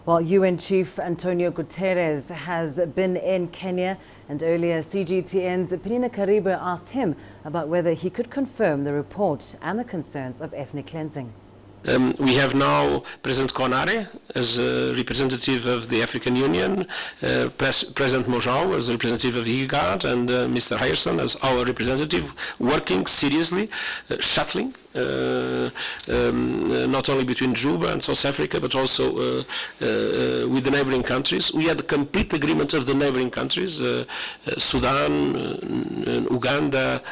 Well, UN Chief Antonio Guterres has been in Kenya, and earlier CGTN's Peninah Karibe asked him about whether he could confirm the report and the concerns of ethnic cleansing. We have now President Konare as a representative of the African Union, President Mojau as a representative of IGAD, and Mr. Hayerson as our representative, working seriously, shuttling, not only between Juba and South Africa, but also with the neighboring countries. We had the complete agreement of the neighboring countries, Sudan, Uganda,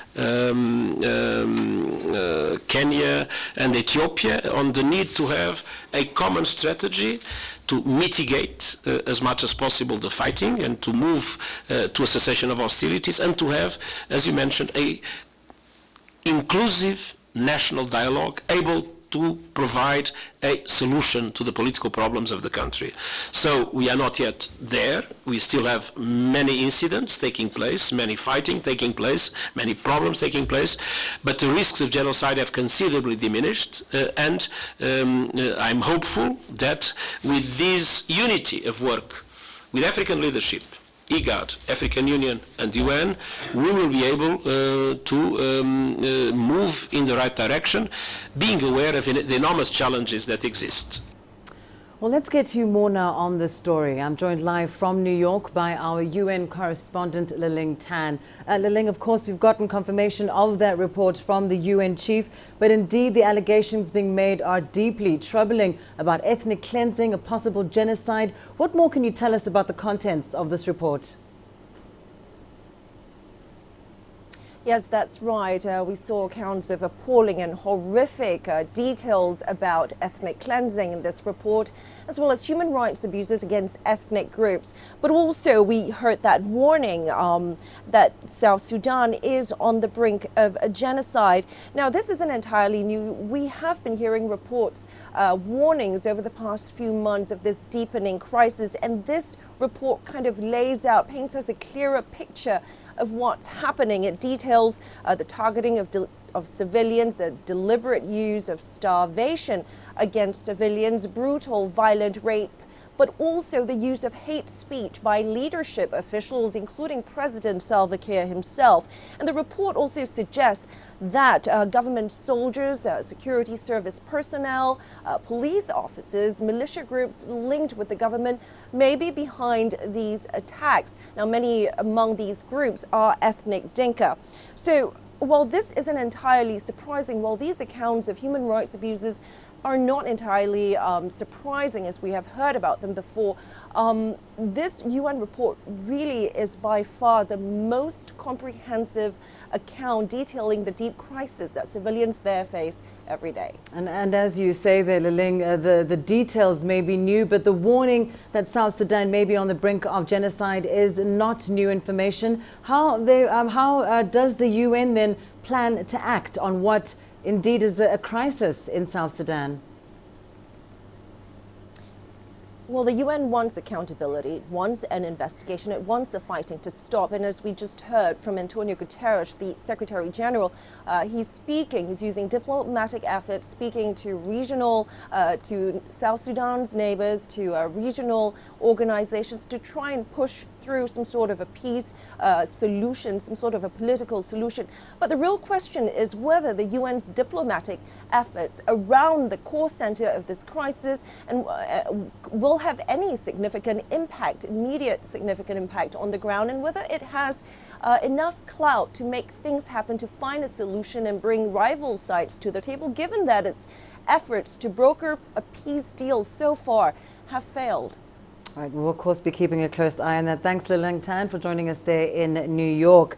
Kenya, and Ethiopia, on the need to have a common strategy to mitigate as much as possible the fighting and to move to a cessation of hostilities, and to have, as you mentioned, a inclusive national dialogue able to provide a solution to the political problems of the country. So we are not yet there. We still have many incidents taking place, many fighting taking place, many problems taking place, but the risks of genocide have considerably diminished, and I'm hopeful that with this unity of work with African leadership, IGAD, African Union, and UN, we will be able to move in the right direction, being aware of the enormous challenges that exist. Well, let's get to you more now on this story. I'm joined live from New York by our UN correspondent, Liling Tan. Liling, of course, we've gotten confirmation of that report from the UN chief, but indeed the allegations being made are deeply troubling about ethnic cleansing, a possible genocide. What more can you tell us about the contents of this report? Yes, that's right. We saw accounts of appalling and horrific details about ethnic cleansing in this report, as well as human rights abuses against ethnic groups. But also we heard that warning that South Sudan is on the brink of a genocide. Now, this isn't entirely new. We have been hearing reports, warnings over the past few months of this deepening crisis, and this report kind of lays out, paints us a clearer picture of what's happening. It details the targeting of civilians, the deliberate use of starvation against civilians, brutal, violent rape, but also the use of hate speech by leadership officials, including President Salva Kiir himself. And the report also suggests that government soldiers, security service personnel, police officers, militia groups linked with the government may be behind these attacks. Now, many among these groups are ethnic Dinka. So while this isn't entirely surprising, while these accounts of human rights abuses are not entirely surprising, as we have heard about them before, this UN report really is by far the most comprehensive account detailing the deep crisis that civilians there face every day. And as you say there, Liling, the details may be new, but the warning that South Sudan may be on the brink of genocide is not new information. How does the UN then plan to act on what indeed is a crisis in South Sudan? Well, the UN wants accountability, it wants an investigation, it wants the fighting to stop. And as we just heard from Antonio Guterres, the Secretary General, he's using diplomatic efforts, speaking to to South Sudan's neighbors, to regional organizations to try and push through some sort of a peace solution, some sort of a political solution. But the real question is whether the UN's diplomatic efforts around the core center of this crisis and will have any significant impact, immediate significant impact on the ground, and whether it has enough clout to make things happen, to find a solution and bring rival sides to the table, given that its efforts to broker a peace deal so far have failed. All right, we'll of course be keeping a close eye on that. Thanks, Liling Tan, for joining us there in New York.